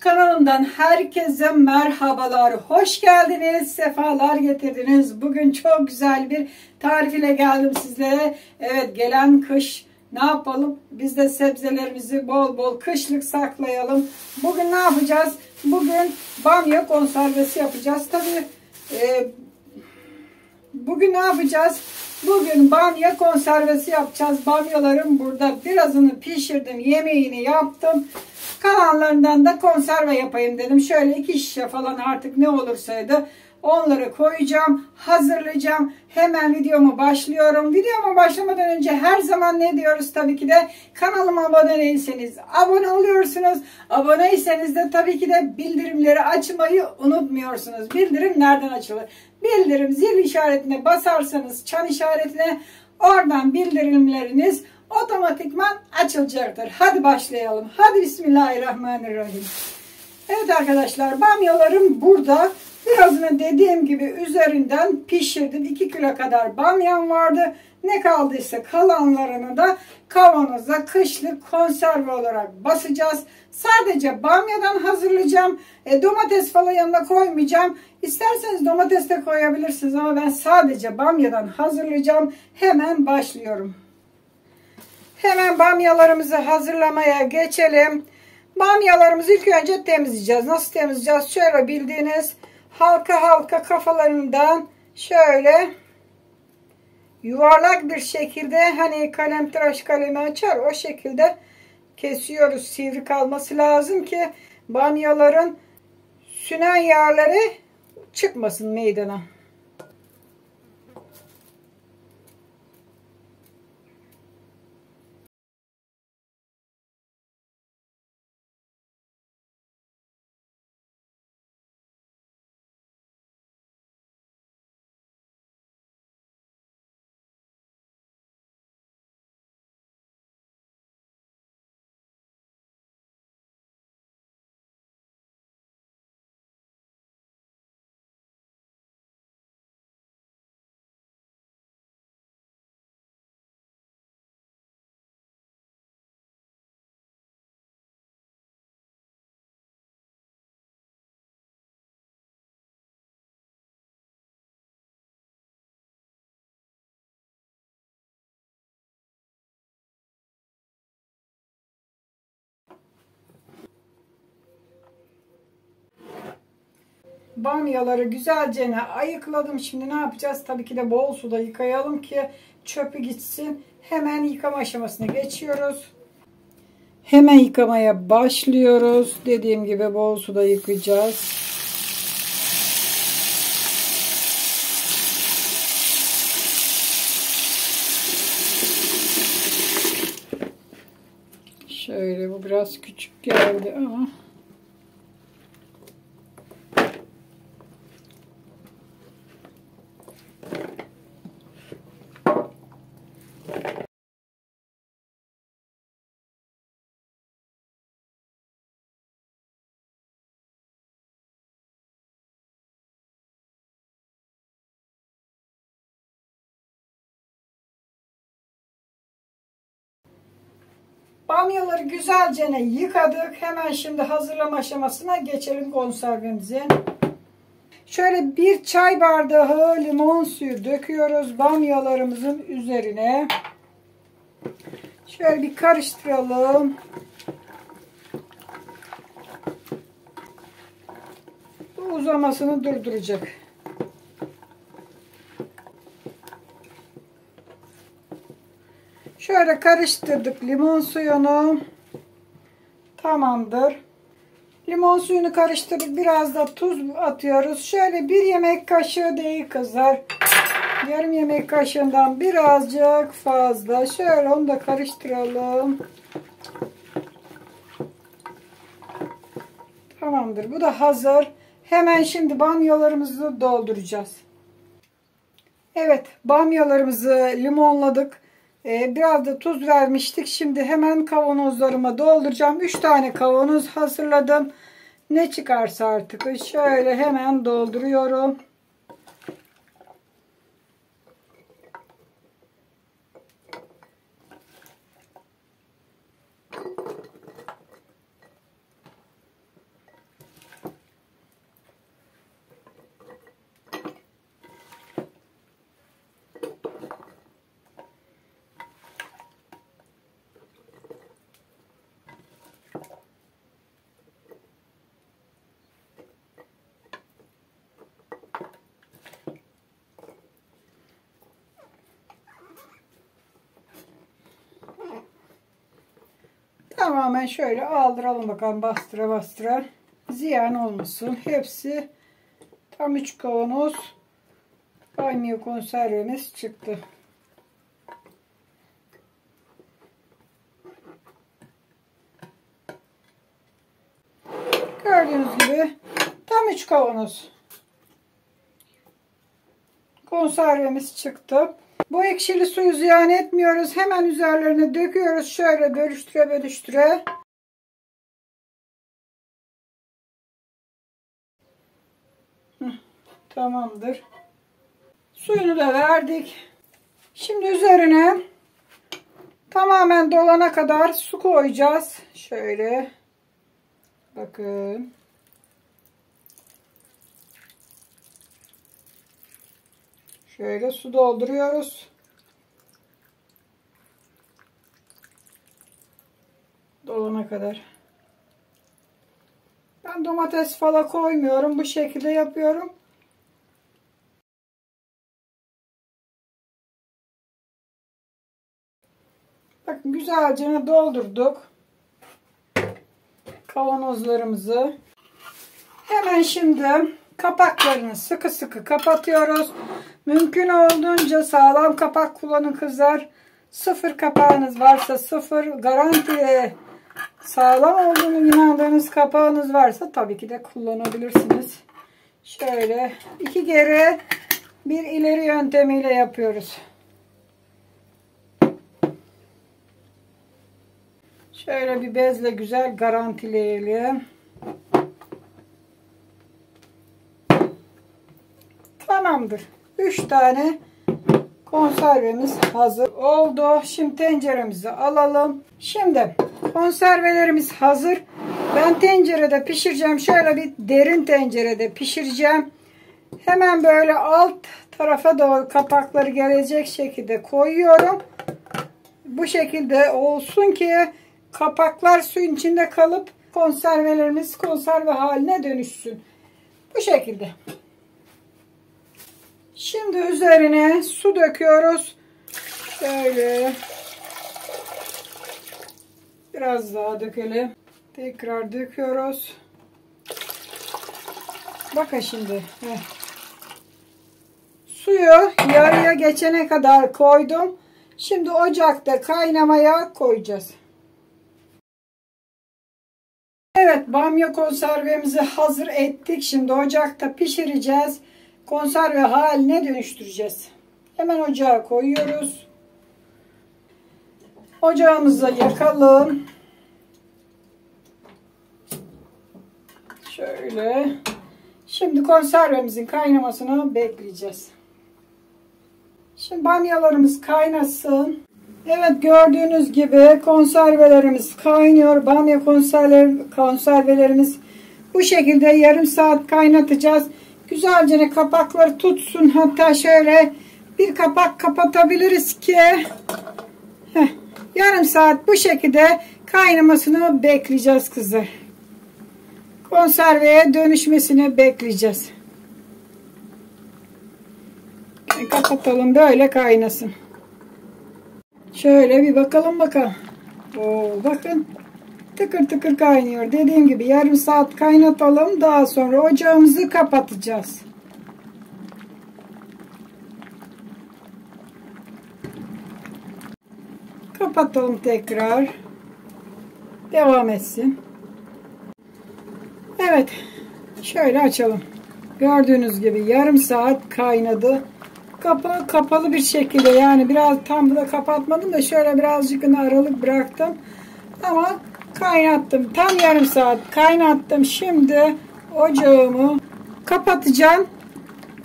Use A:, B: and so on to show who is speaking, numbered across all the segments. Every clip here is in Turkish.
A: Kanalımdan herkese merhabalar, hoş geldiniz, sefalar getirdiniz. Bugün çok güzel bir tarif ile geldim sizlere. Evet, gelen kış ne yapalım? Biz de sebzelerimizi bol bol kışlık saklayalım. Bugün ne yapacağız? Bugün bamya konservesi yapacağız. Tabii bugün ne yapacağız? Bugün bamya konservesi yapacağız. Bamyalarım burada. Birazını pişirdim, yemeğini yaptım. Kalanlarından da konserve yapayım dedim. Şöyle 2 şişe falan artık ne olursaydı onları koyacağım, hazırlayacağım. Hemen videoma başlıyorum. Videoma başlamadan önce her zaman ne diyoruz? Tabii ki de kanalıma abone değilseniz abone oluyorsunuz. Aboneyseniz de tabii ki de bildirimleri açmayı unutmuyorsunuz. Bildirim nereden açılır? Bildirim zil işaretine basarsanız, çan işaretine, oradan bildirimleriniz otomatikman açılacaktır. Hadi başlayalım. Hadi Bismillahirrahmanirrahim. Evet arkadaşlar, bamyalarım burada. Birazını dediğim gibi üzerinden pişirdim. 2 kilo kadar bamyam vardı. Ne kaldıysa kalanlarını da kavanoza kışlık konserve olarak basacağız. Sadece bamyadan hazırlayacağım. Domates falan yanına koymayacağım. İsterseniz domates de koyabilirsiniz ama ben sadece bamyadan hazırlayacağım. Hemen başlıyorum. Hemen bamyalarımızı hazırlamaya geçelim. Bamyalarımızı ilk önce temizleyeceğiz. Nasıl temizleyeceğiz? Şöyle bildiğiniz halka halka kafalarından şöyle yuvarlak bir şekilde, hani tıraş kalemi açar o şekilde kesiyoruz. Sivri kalması lazım ki bamyaların sünen yerleri çıkmasın meydana. Bamyaları güzelce ayıkladım. Şimdi ne yapacağız? Tabii ki de bol suda yıkayalım ki çöpü gitsin. Hemen yıkama aşamasına geçiyoruz. Hemen yıkamaya başlıyoruz. Dediğim gibi bol suda yıkayacağız. Şöyle, bu biraz küçük geldi ama bamyaları güzelce yıkadık. Hemen şimdi hazırlama aşamasına geçelim konservemizin. Şöyle 1 çay bardağı limon suyu döküyoruz bamyalarımızın üzerine. Şöyle bir karıştıralım. Bu uzamasını durduracak. Şöyle karıştırdık limon suyunu. Tamamdır. Limon suyunu karıştırdık. Biraz da tuz atıyoruz. Şöyle 1 yemek kaşığı değil kızlar. Yarım yemek kaşığından birazcık fazla. Şöyle onu da karıştıralım. Tamamdır. Bu da hazır. Hemen şimdi bamyalarımızı dolduracağız. Evet, bamyalarımızı limonladık. Biraz da tuz vermiştik. Şimdi hemen kavanozlarıma dolduracağım. 3 tane kavanoz hazırladım. Ne çıkarsa artık şöyle hemen dolduruyorum. Tamamen şöyle aldıralım bakalım, bastıra bastıra. Ziyan olmasın. Hepsi tam 3 kavanoz bamya konservemiz çıktı. Gördüğünüz gibi tam 3 kavanoz konservemiz çıktı. Bu ekşili suyu ziyan etmiyoruz. Hemen üzerlerine döküyoruz. Şöyle bölüştüre bölüştüre. Tamamdır. Suyunu da verdik. Şimdi üzerine tamamen dolana kadar su koyacağız. Şöyle. Bakın. Şöyle su dolduruyoruz. Dolana kadar. Ben domates falan koymuyorum. Bu şekilde yapıyorum. Bakın güzelce doldurduk kavanozlarımızı. Hemen şimdi kapaklarını sıkı sıkı kapatıyoruz. Mümkün olduğunca sağlam kapak kullanın kızlar. Sıfır kapağınız varsa sıfır, garanti sağlam olduğunu inandığınız kapağınız varsa tabii ki de kullanabilirsiniz. Şöyle 2 geri 1 ileri yöntemiyle yapıyoruz. Şöyle bir bezle güzel garantileyelim. Tamamdır. 3 tane konservemiz hazır oldu. Şimdi tenceremizi alalım. Şimdi konservelerimiz hazır. Ben tencerede pişireceğim. Şöyle bir derin tencerede pişireceğim. Hemen böyle alt tarafa doğru kapakları gelecek şekilde koyuyorum. Bu şekilde olsun ki kapaklar suyun içinde kalıp konservelerimiz konserve haline dönüşsün. Bu şekilde. Şimdi üzerine su döküyoruz. Şöyle biraz daha dökelim. Tekrar döküyoruz. Bakın şimdi. Suyu yarıya geçene kadar koydum. Şimdi ocakta kaynamaya koyacağız. Evet, bamya konservemizi hazır ettik. Şimdi ocakta pişireceğiz. Konserve haline dönüştüreceğiz. Hemen ocağa koyuyoruz. Ocağımızı yakalım. Şöyle. Şimdi konservemizin kaynamasını bekleyeceğiz. Şimdi bamyalarımız kaynasın. Evet, gördüğünüz gibi konservelerimiz kaynıyor. Bamya konservelerimiz bu şekilde yarım saat kaynatacağız. Güzelce kapakları tutsun. Hatta şöyle bir kapak kapatabiliriz ki yarım saat bu şekilde kaynamasını bekleyeceğiz kızlar. Konserveye dönüşmesini bekleyeceğiz. Kapatalım, böyle kaynasın. Şöyle bir bakalım. Bakın tıkır tıkır kaynıyor. Dediğim gibi yarım saat kaynatalım. Daha sonra ocağımızı kapatacağız. Kapatalım tekrar. Devam etsin. Evet. Şöyle açalım. Gördüğünüz gibi yarım saat kaynadı. Kapağı kapalı bir şekilde, yani biraz tam da kapatmadım da şöyle birazcık aralık bıraktım. Ama kaynattım. Tam yarım saat kaynattım. Şimdi ocağımı kapatacağım.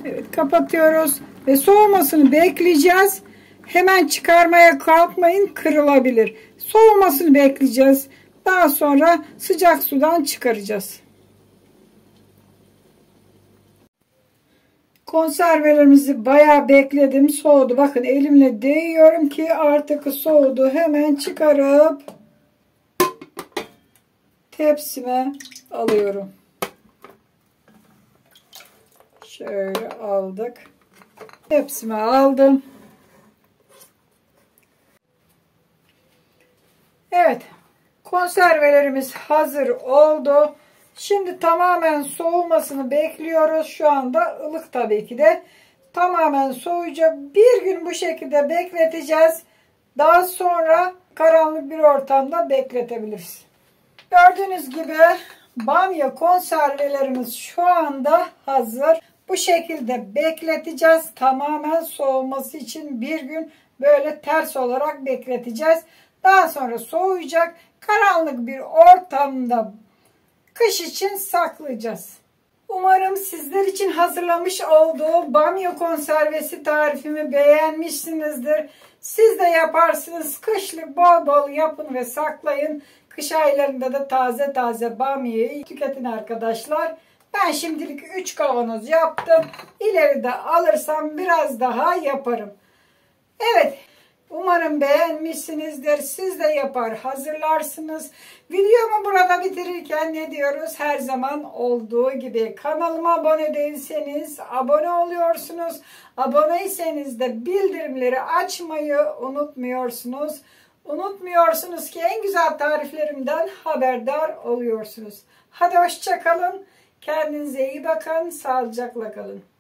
A: Evet, kapatıyoruz ve soğumasını bekleyeceğiz. Hemen çıkarmaya kalkmayın, kırılabilir. Soğumasını bekleyeceğiz. Daha sonra sıcak sudan çıkaracağız. Konservelerimizi bayağı bekledim. Soğudu. Bakın elimle değiyorum ki artık soğudu. Hemen çıkarıp tepsime alıyorum. Şöyle aldık. Tepsime aldım. Evet. Konservelerimiz hazır oldu. Şimdi tamamen soğumasını bekliyoruz. Şu anda ılık tabii ki de. Tamamen soğuyacak. Bir gün bu şekilde bekleteceğiz. Daha sonra karanlık bir ortamda bekletebiliriz. Gördüğünüz gibi bamya konservelerimiz şu anda hazır. Bu şekilde bekleteceğiz. Tamamen soğuması için bir gün böyle ters olarak bekleteceğiz. Daha sonra soğuyacak. Karanlık bir ortamda kış için saklayacağız. Umarım sizler için hazırlamış olduğum bamya konservesi tarifimi beğenmişsinizdir. Siz de yaparsınız. Kışlık bol bol yapın ve saklayın. Kış aylarında da taze taze bamyayı tüketin arkadaşlar. Ben şimdilik 3 kavanoz yaptım. İleride alırsam biraz daha yaparım. Evet. Umarım beğenmişsinizdir. Siz de yapar hazırlarsınız. Videomu burada bitirirken ne diyoruz? Her zaman olduğu gibi kanalıma abone değilseniz abone oluyorsunuz. Aboneyseniz de bildirimleri açmayı unutmuyorsunuz. Unutmuyorsunuz ki en güzel tariflerimden haberdar oluyorsunuz. Hadi hoşça kalın. Kendinize iyi bakın. Sağlıcakla kalın.